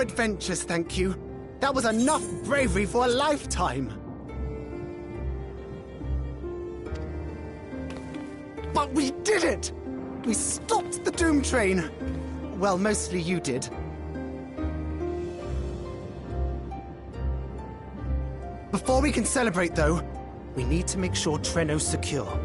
more adventures, thank you. That was enough bravery for a lifetime. But we did it! We stopped the Doom Train. Well, mostly you did. Before we can celebrate, though, we need to make sure Trenno's secure.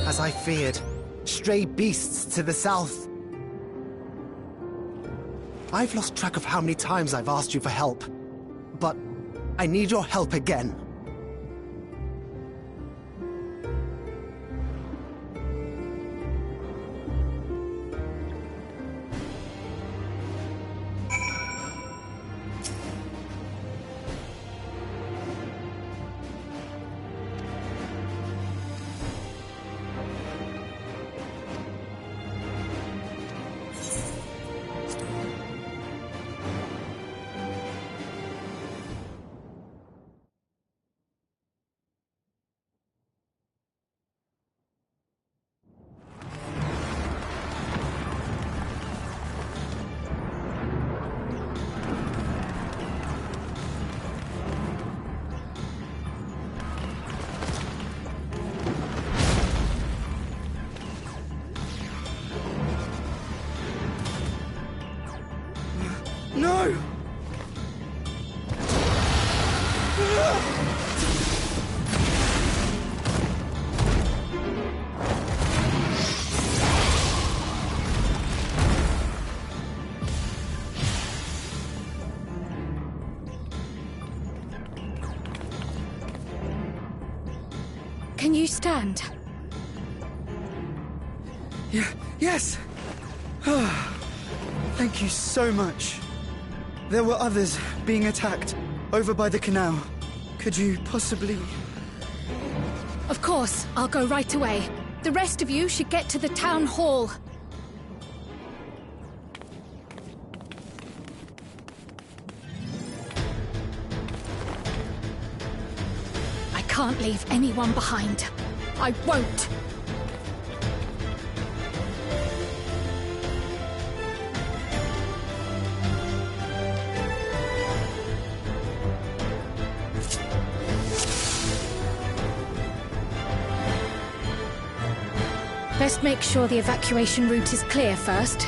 As I feared, stray beasts to the south. I've lost track of how many times I've asked you for help, but I need your help again. No! Can you stand? Yes! Thank you so much. There were others being attacked over by the canal. Could you possibly... Of course, I'll go right away. The rest of you should get to the town hall. I can't leave anyone behind. I won't. Best make sure the evacuation route is clear first.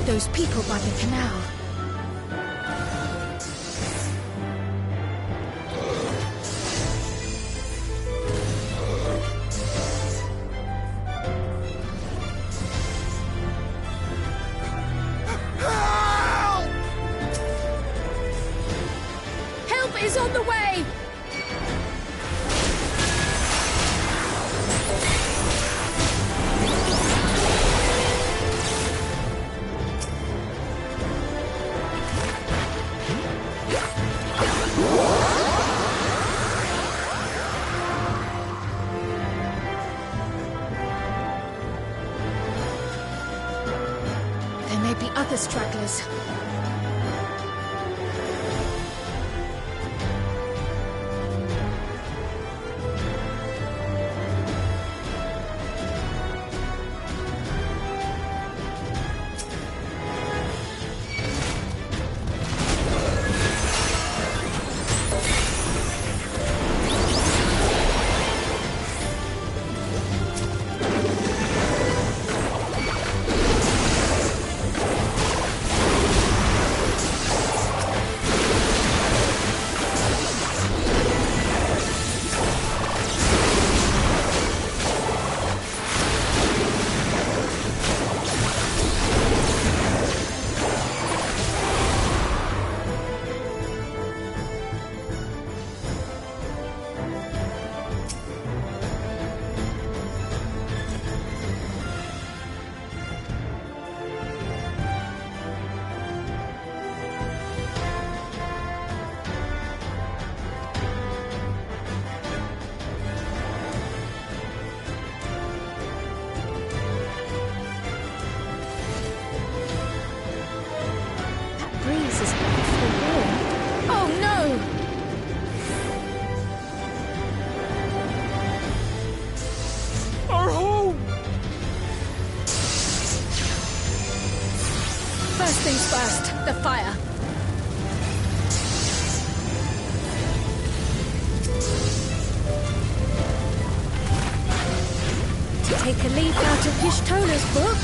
Those people by the canal. Help is on the way! Other stragglers. things first. The fire. To take a leaf out of Y'shtola's book.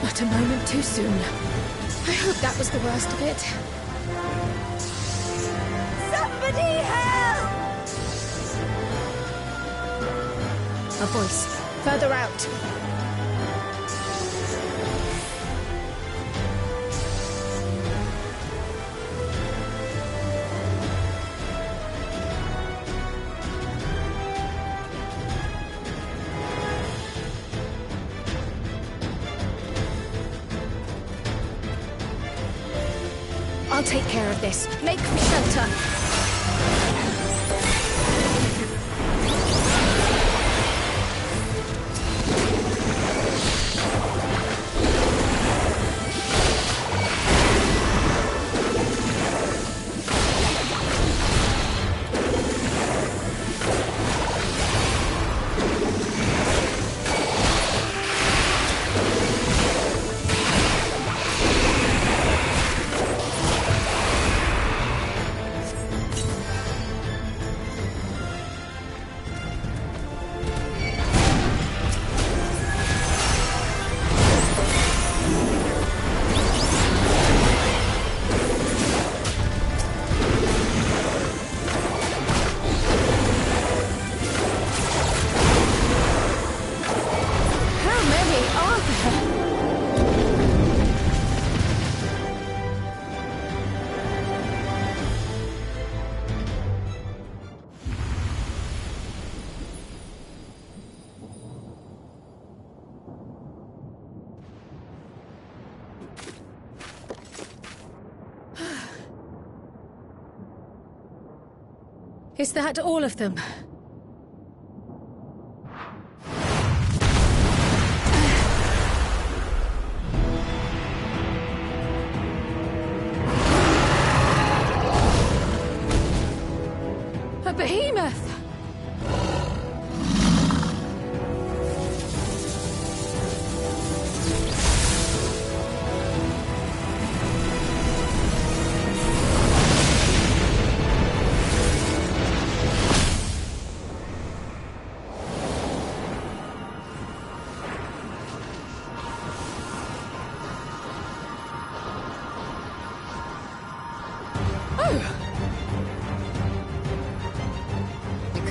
Not a moment too soon. I hope that was the worst of it. Somebody help! A voice. Further out. I'll take care of this. Make for shelter. Is that all of them? A behemoth!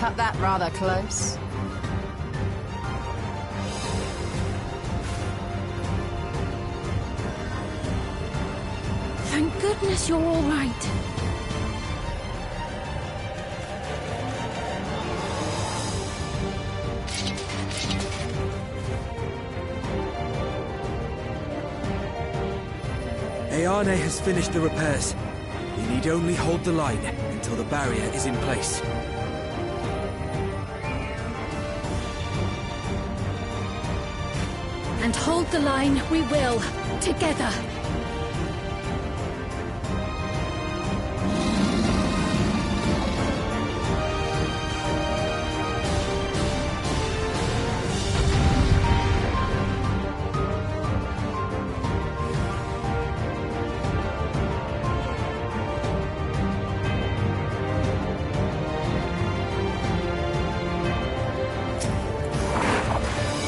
Cut that rather close. Thank goodness you're all right. Ayane has finished the repairs. We need only hold the line until the barrier is in place. And hold the line we will, together.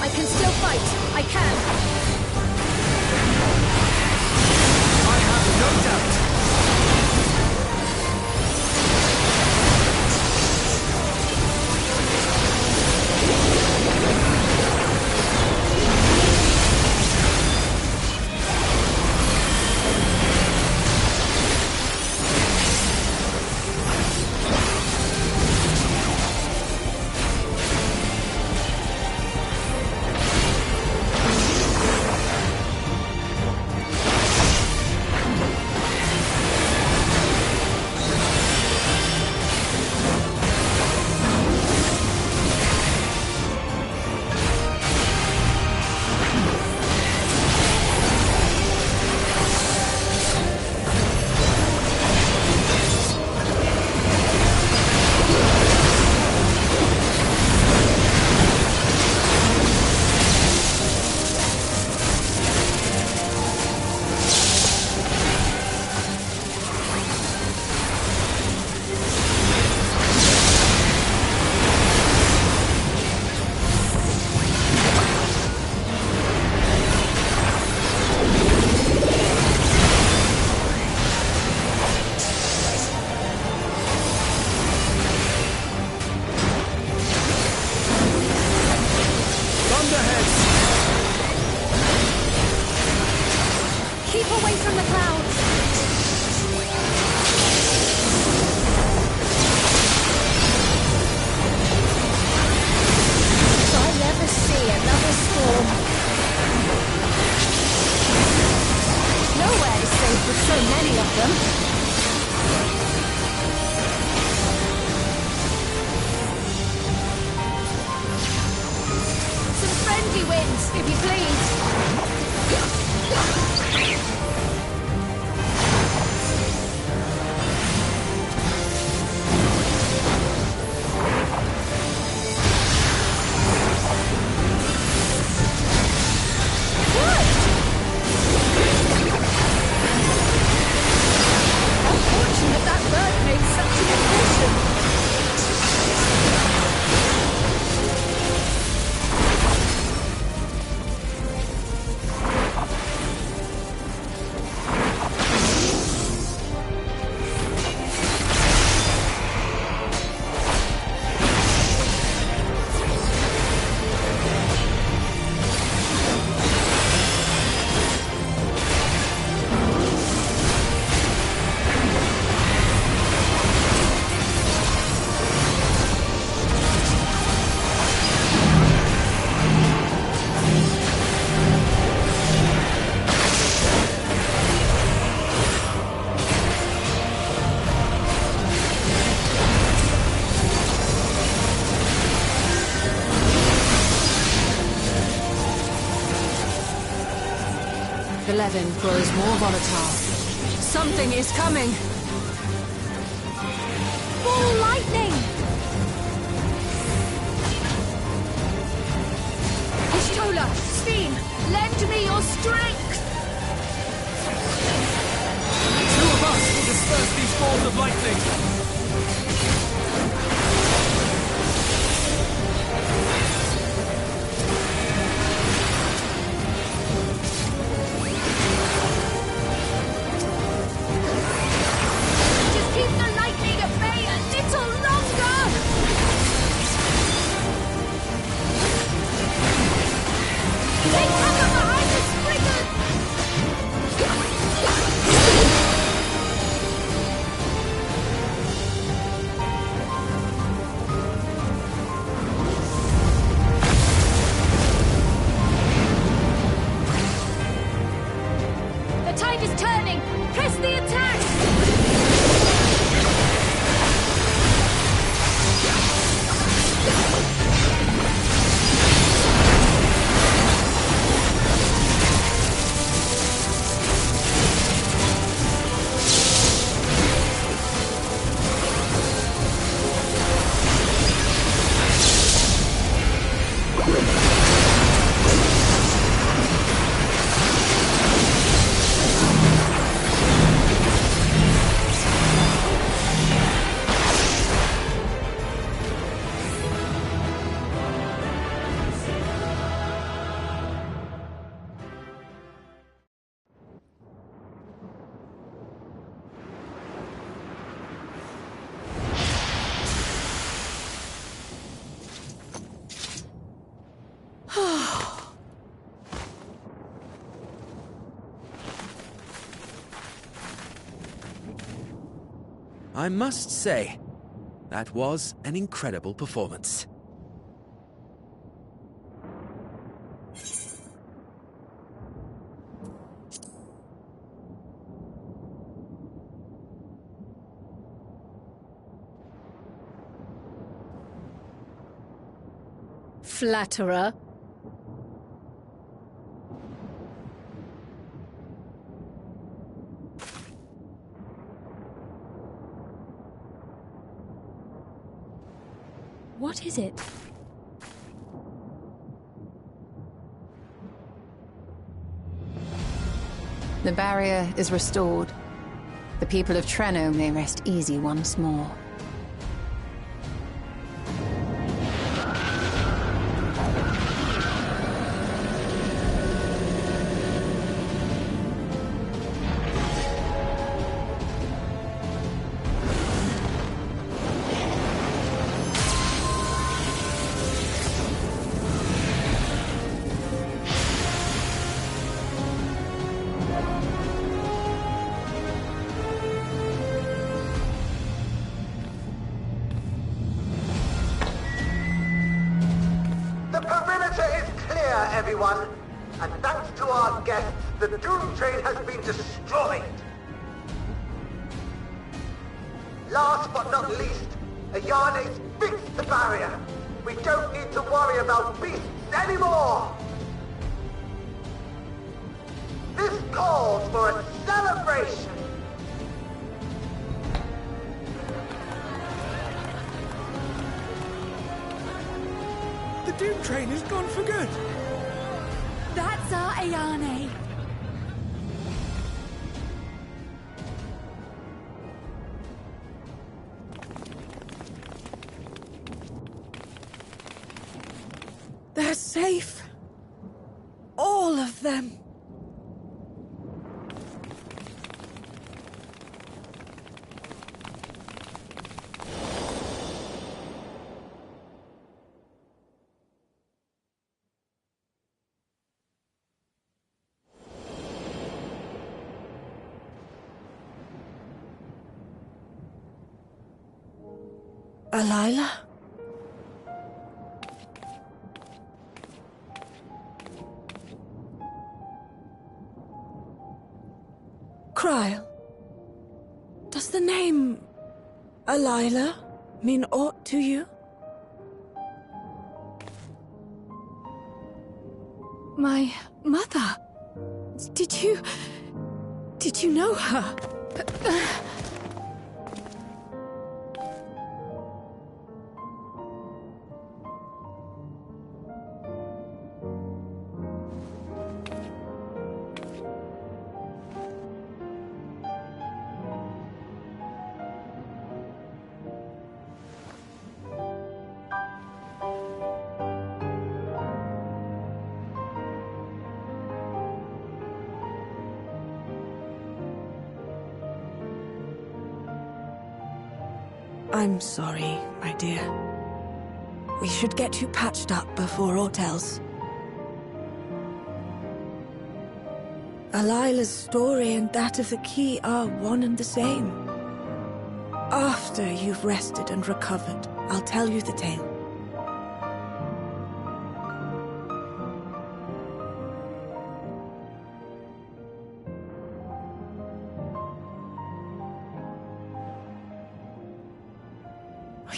I can still fight. I can. I have no doubt. ahead! Keep away from the clouds! If I never see another storm. Nowhere is safe with so many of them. Some friendly winds, if you please! Unfortunate that bird made such an impression. The Levin grows more volatile. Something is coming! Ball lightning! Ishtola, Steen, lend me your strength! Two of us will disperse these balls of lightning! Just keep the lightning at bay a little longer! Take cover behind the Spriggans! The tide is turning! Press the attack! I must say, that was an incredible performance. Flatterer. What is it? The barrier is restored. The people of Trenno may rest easy once more. there, everyone. And thanks to our guests, the Doom Train has been destroyed. Last but not least, Ayane's fixed the barrier. We don't need to worry about beasts anymore. This calls for a celebration. The Doom Train is gone for good. That's our Ayane. They're safe. All of them. Alayla? Krile, does the name Alayla mean aught to you? My mother? Did you know her? I'm sorry, my dear. We should get you patched up before aught else. Alayla's story and that of the key are one and the same. After you've rested and recovered, I'll tell you the tale.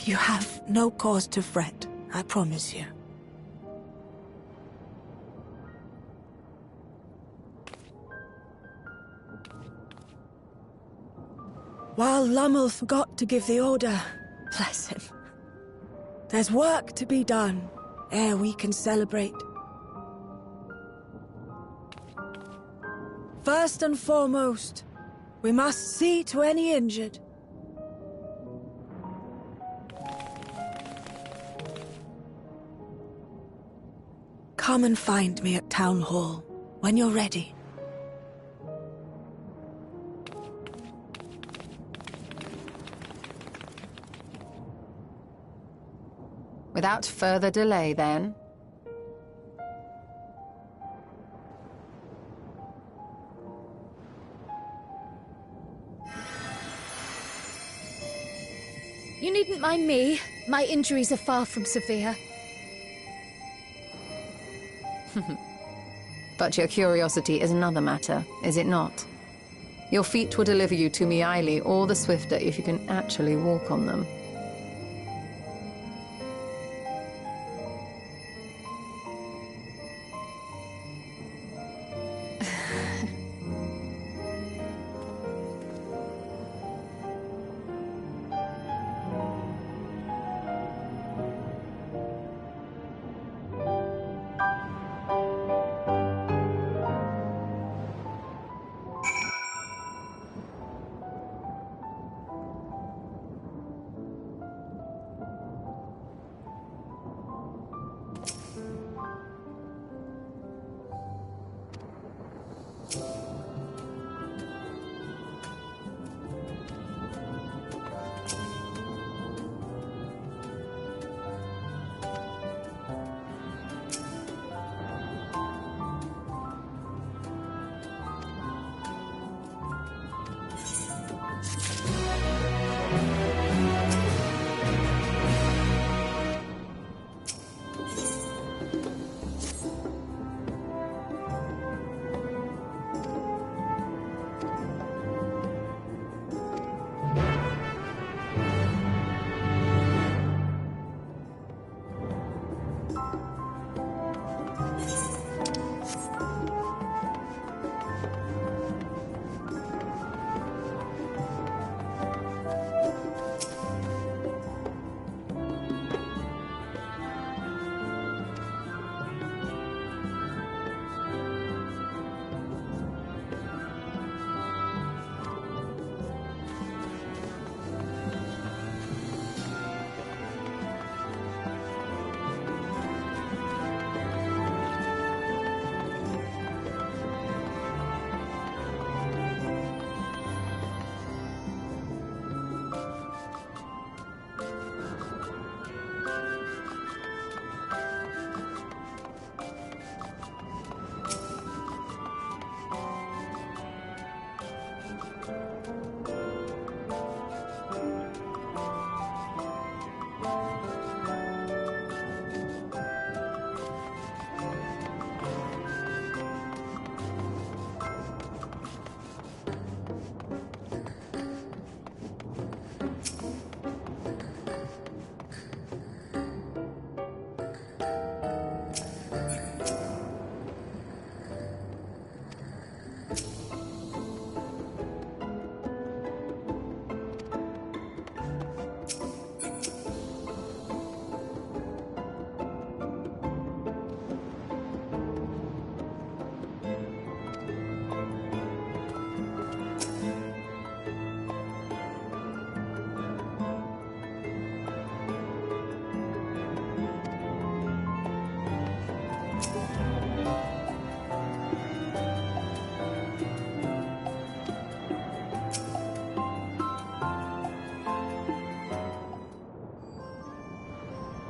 You have no cause to fret, I promise you. While Lummel forgot to give the order, bless him, there's work to be done ere we can celebrate. First and foremost, we must see to any injured. Come and find me at Town Hall when you're ready. Without further delay, then. You needn't mind me. My injuries are far from severe. But your curiosity is another matter, is it not? Your feet will deliver you to Miaili all the swifter if you can actually walk on them.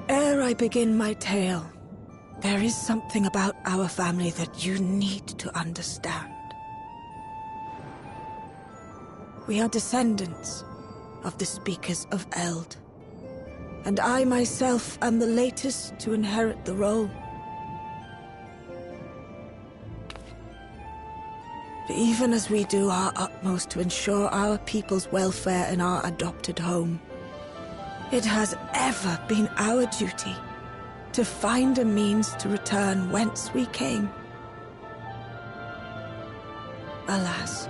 Ere I begin my tale, there is something about our family that you need to understand. We are descendants of the Speakers of Eld, and I myself am the latest to inherit the role. Even as we do our utmost to ensure our people's welfare in our adopted home, it has ever been our duty to find a means to return whence we came. Alas,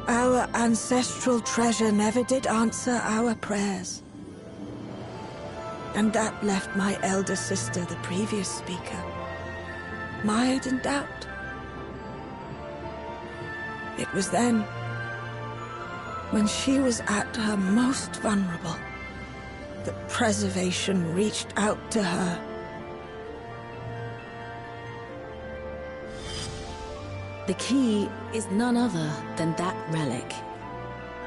our ancestral treasure never did answer our prayers. And that left my elder sister, the previous speaker, mired in doubt. It was then, when she was at her most vulnerable, that preservation reached out to her. The key is none other than that relic,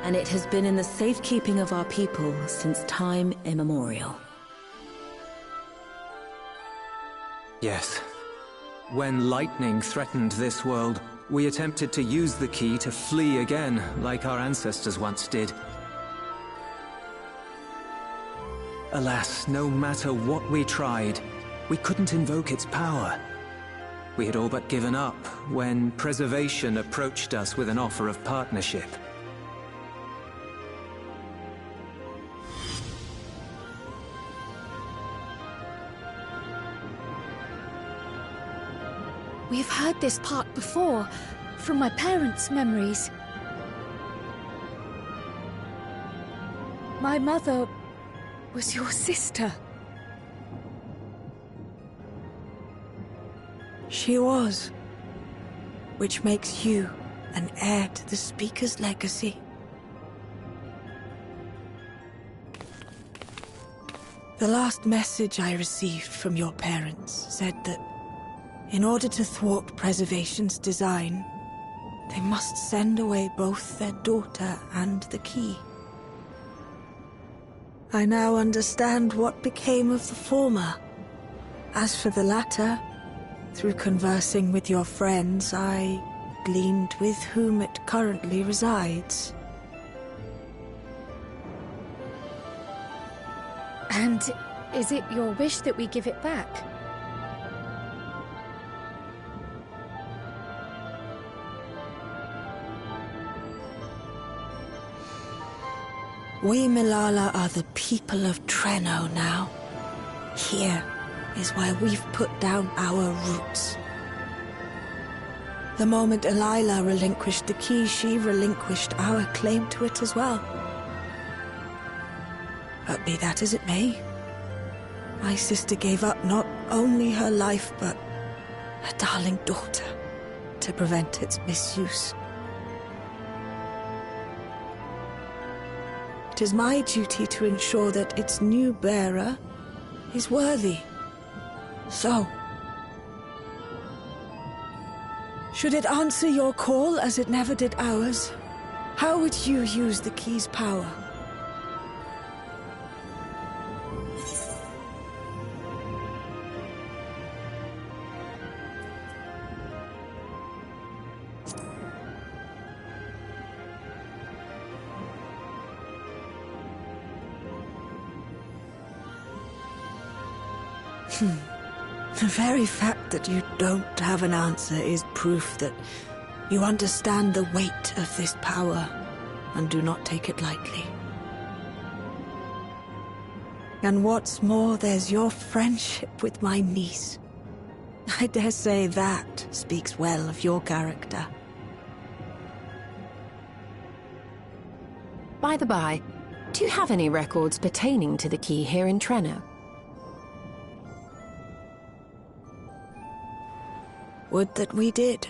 and it has been in the safekeeping of our people since time immemorial. Yes. When lightning threatened this world, we attempted to use the key to flee again, like our ancestors once did. Alas, no matter what we tried, we couldn't invoke its power. We had all but given up when Preservation approached us with an offer of partnership. We've heard this part before, from my parents' memories. My mother was your sister. She was, which makes you an heir to the Speaker's legacy. The last message I received from your parents said that in order to thwart Preservation's design, they must send away both their daughter and the key. I now understand what became of the former. As for the latter, through conversing with your friends, I gleaned with whom it currently resides. And is it your wish that we give it back? We Milala are the people of Treno now. Here is where we've put down our roots. The moment Delilah relinquished the key, she relinquished our claim to it as well. But be that as it may, my sister gave up not only her life, but her darling daughter, to prevent its misuse. It is my duty to ensure that its new bearer is worthy. So, should it answer your call as it never did ours, how would you use the key's power? The very fact that you don't have an answer is proof that you understand the weight of this power and do not take it lightly. And what's more, there's your friendship with my niece. I dare say that speaks well of your character. By the by, do you have any records pertaining to the key here in Treno? Would that we did.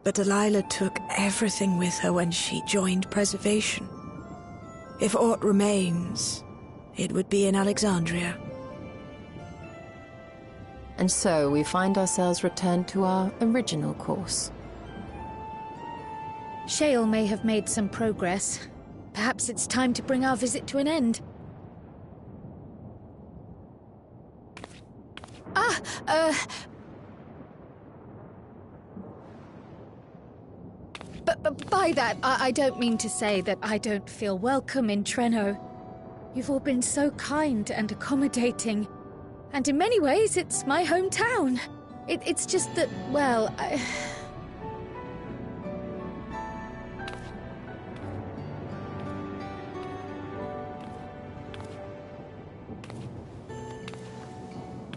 But Delilah took everything with her when she joined Preservation. If aught remains, it would be in Alexandria. And so we find ourselves returned to our original course. Shale may have made some progress. Perhaps it's time to bring our visit to an end. But by that, I don't mean to say that I don't feel welcome in Treno. You've all been so kind and accommodating. And in many ways, it's my hometown. It's just that, well,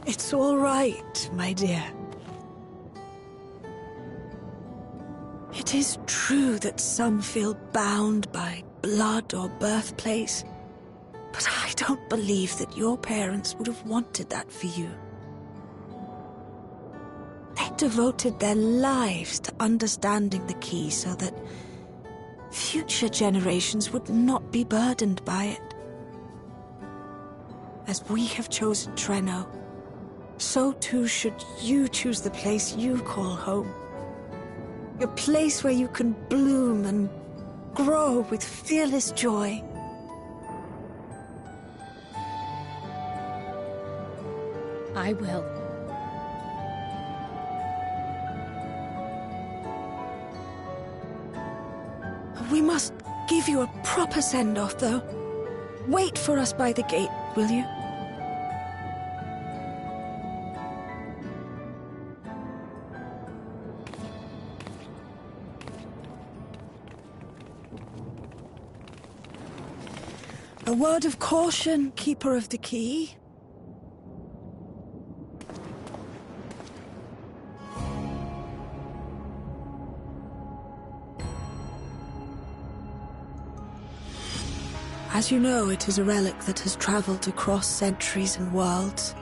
It's all right, my dear. It is true that some feel bound by blood or birthplace, but I don't believe that your parents would have wanted that for you. They devoted their lives to understanding the key so that future generations would not be burdened by it. As we have chosen Treno, so too should you choose the place you call home. A place where you can bloom and grow with fearless joy. I will. We must give you a proper send-off, though. Wait for us by the gate, will you? A word of caution, Keeper of the Key. As you know, it is a relic that has traveled across centuries and worlds,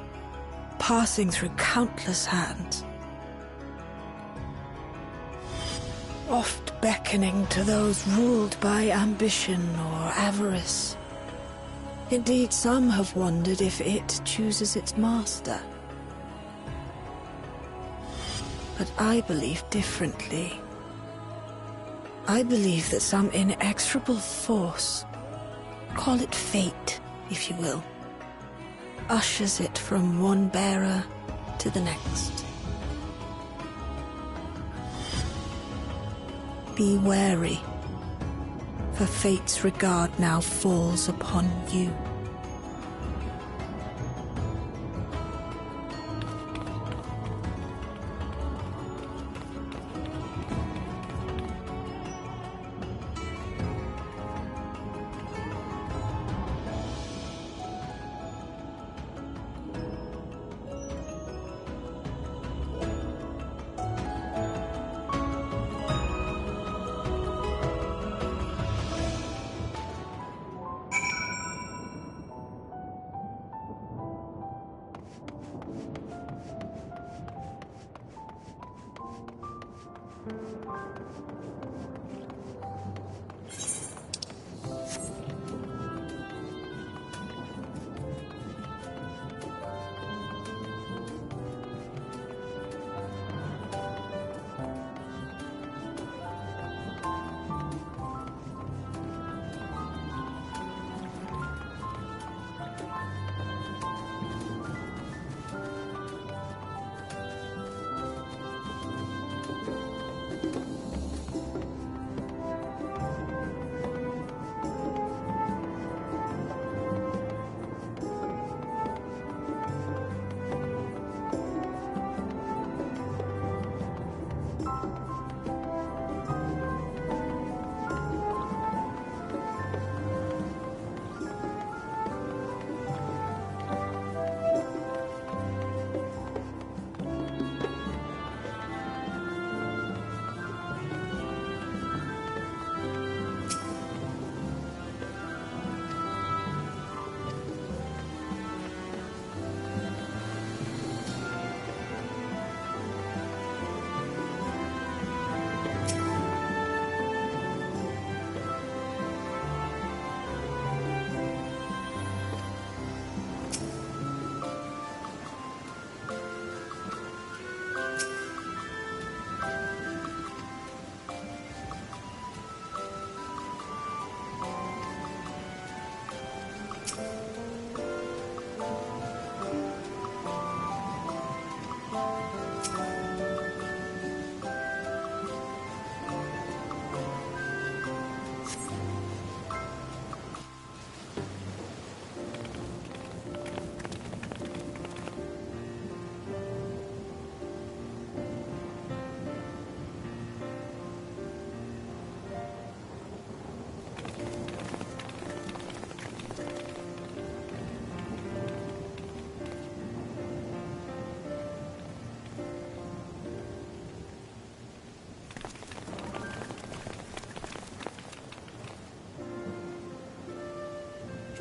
passing through countless hands. Oft beckoning to those ruled by ambition or avarice. Indeed, some have wondered if it chooses its master. But I believe differently. I believe that some inexorable force, call it fate, if you will, ushers it from one bearer to the next. Be wary, for fate's regard now falls upon you.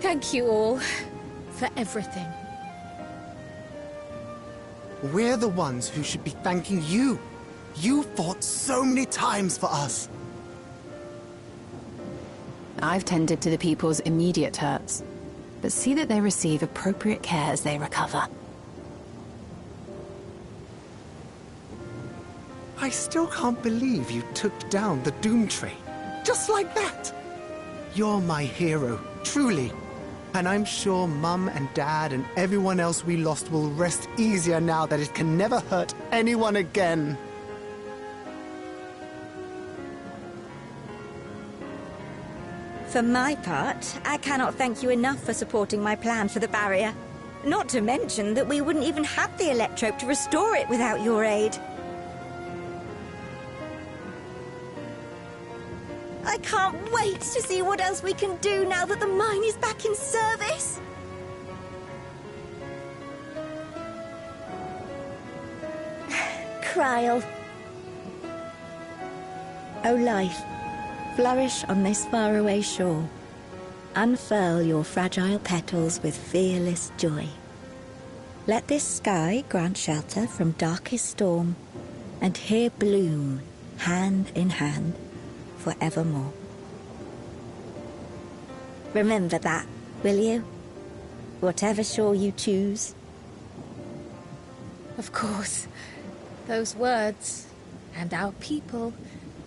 Thank you all for everything. We're the ones who should be thanking you. You fought so many times for us. I've tended to the people's immediate hurts, but see that they receive appropriate care as they recover. I still can't believe you took down the Doom Tree. Just like that. You're my hero, truly. And I'm sure Mum and Dad and everyone else we lost will rest easier now that it can never hurt anyone again. For my part, I cannot thank you enough for supporting my plan for the barrier. Not to mention that we wouldn't even have the Electrope to restore it without your aid. I can't wait to see what else we can do now that the mine is back in service. Kryl. O life, flourish on this faraway shore. Unfurl your fragile petals with fearless joy. Let this sky grant shelter from darkest storm, and here bloom, hand in hand, forevermore. Remember that, will you? Whatever shore you choose. Of course. Those words, and our people,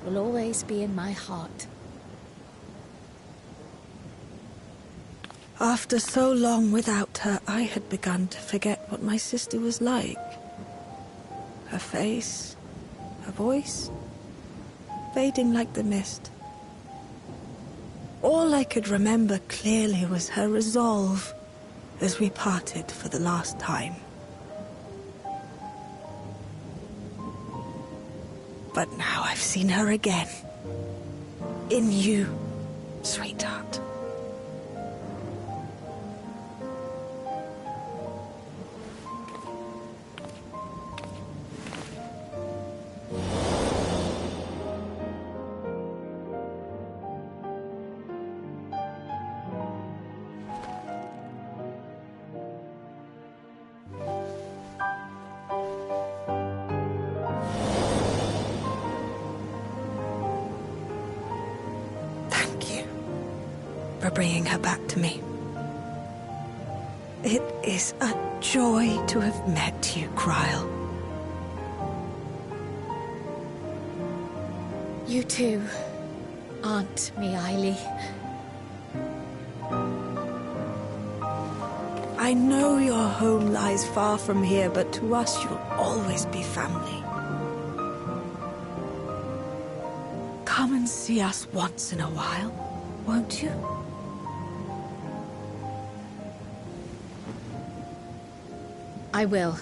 will always be in my heart. After so long without her, I had begun to forget what my sister was like. Her face, her voice, fading like the mist. All I could remember clearly was her resolve as we parted for the last time. But now I've seen her again. In you, sweetheart. For bringing her back to me. It is a joy to have met you, Kryl. You too, Aunt Meaili. I know your home lies far from here, but to us you'll always be family. Come and see us once in a while, won't you? I will.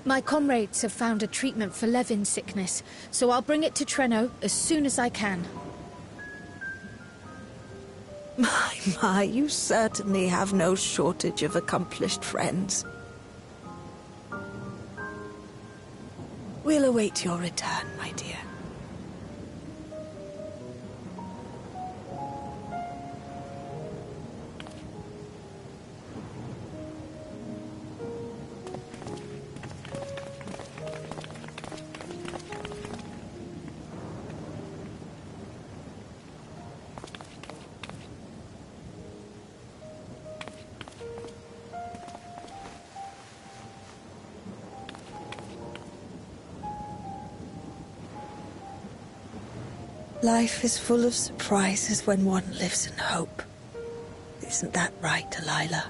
My comrades have found a treatment for Levin's sickness, so I'll bring it to Treno as soon as I can. My, you certainly have no shortage of accomplished friends. We'll await your return, my dear. Life is full of surprises when one lives in hope. Isn't that right, Delilah?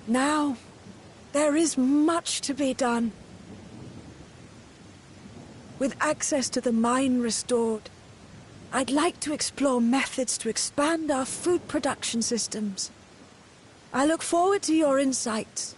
Now, there is much to be done. With access to the mine restored, I'd like to explore methods to expand our food production systems. I look forward to your insights.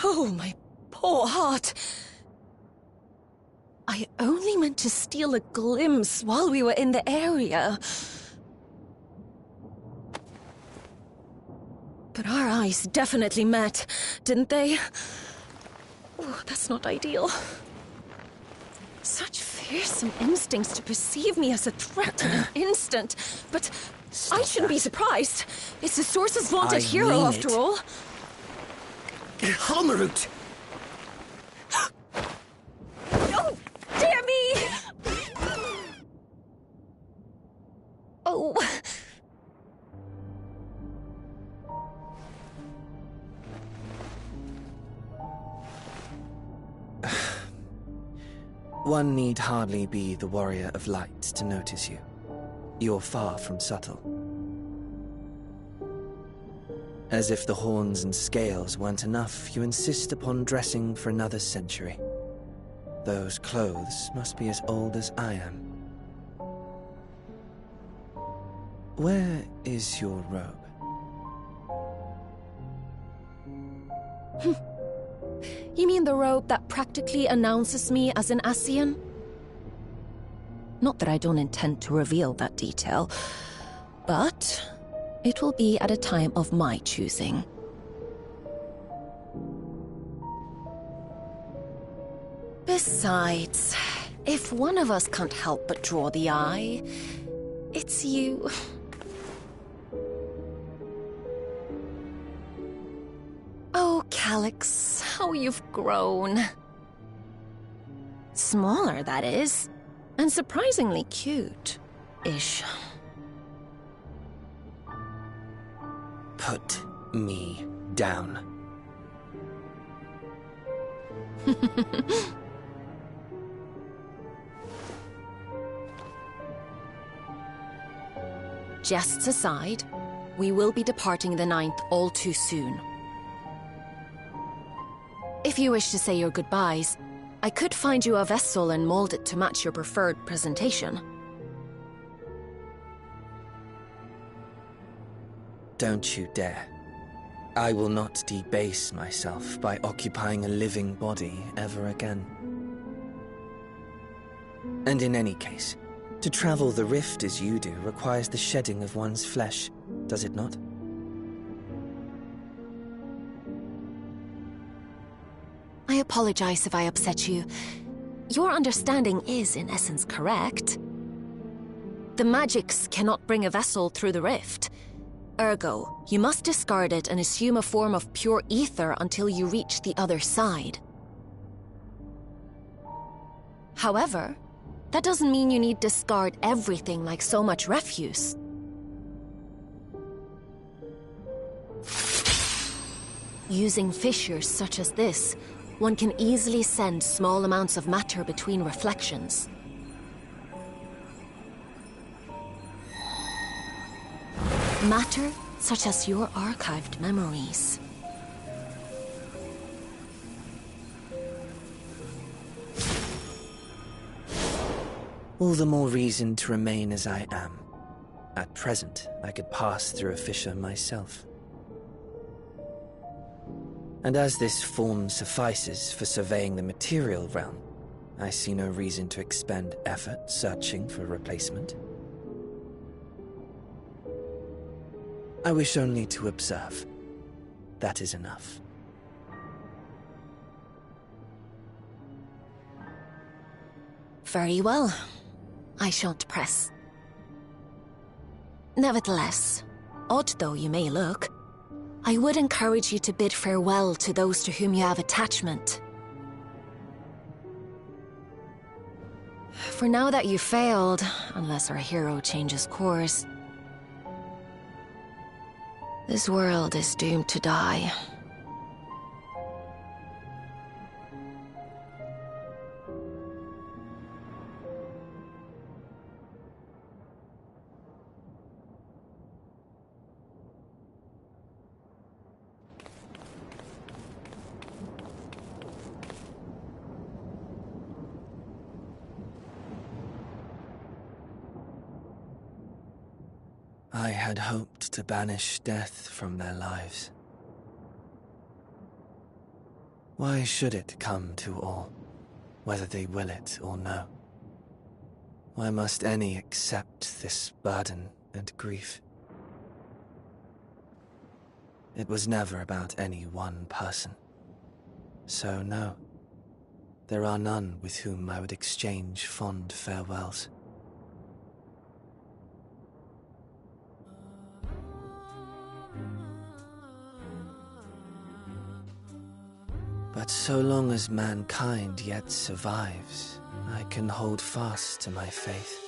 Oh, my poor heart. I only meant to steal a glimpse while we were in the area. But our eyes definitely met, didn't they? Oh, that's not ideal. Such fearsome instincts to perceive me as a threat in an instant. But I shouldn't be surprised. It's the Source's vaunted hero, after all. Halmarut! Oh, dear me! Oh. One need hardly be the Warrior of Light to notice you. You're far from subtle. As if the horns and scales weren't enough, you insist upon dressing for another century. Those clothes must be as old as I am. Where is your robe? You mean the robe that practically announces me as an Ascian? Not that I don't intend to reveal that detail, but it will be at a time of my choosing. Besides, if one of us can't help but draw the eye, it's you. Oh, Calyx, how you've grown. Smaller, that is. And surprisingly cute-ish. Put me down. Jests aside, we will be departing the 9th all too soon. If you wish to say your goodbyes, I could find you a vessel and mold it to match your preferred presentation. Don't you dare. I will not debase myself by occupying a living body ever again. And in any case, to travel the rift as you do requires the shedding of one's flesh, does it not? I apologize if I upset you. Your understanding is, in essence, correct. The magics cannot bring a vessel through the rift. Ergo, you must discard it and assume a form of pure ether until you reach the other side. However, that doesn't mean you need discard everything like so much refuse. Using fissures such as this, one can easily send small amounts of matter between reflections. Matter such as your archived memories. All the more reason to remain as I am. At present, I could pass through a fissure myself. And as this form suffices for surveying the material realm, I see no reason to expend effort searching for a replacement. I wish only to observe. That is enough. Very well. I shan't press. Nevertheless, odd though you may look, I would encourage you to bid farewell to those to whom you have attachment. For now that you've failed, unless our hero changes course, this world is doomed to die. I had hoped to banish death from their lives. Why should it come to all? whether they will it or no. Why must any accept this burden and grief? It was never about any one person. So no, there are none with whom I would exchange fond farewells. But so long as mankind yet survives, I can hold fast to my faith.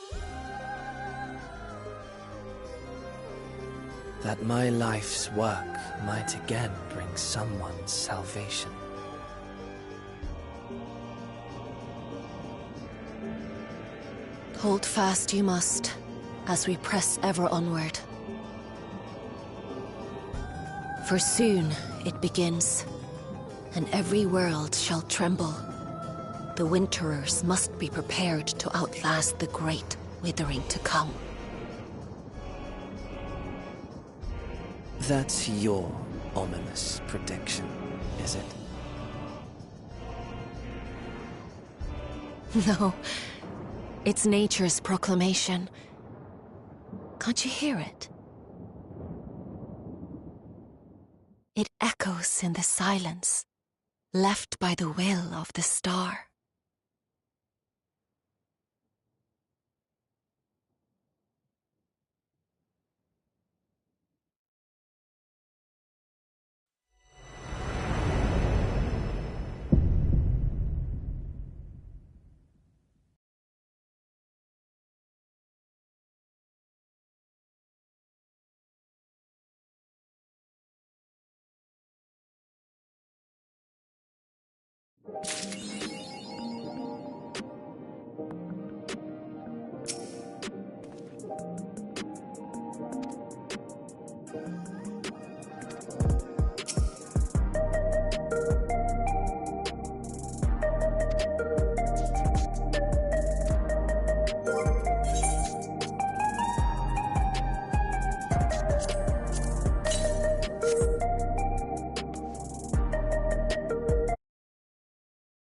That my life's work might again bring someone salvation. Hold fast you must, as we press ever onward. For soon it begins, and every world shall tremble. The Winterers must be prepared to outlast the great withering to come. That's your ominous prediction, is it? No, it's nature's proclamation. Can't you hear it? It echoes in the silence, left by the will of the star.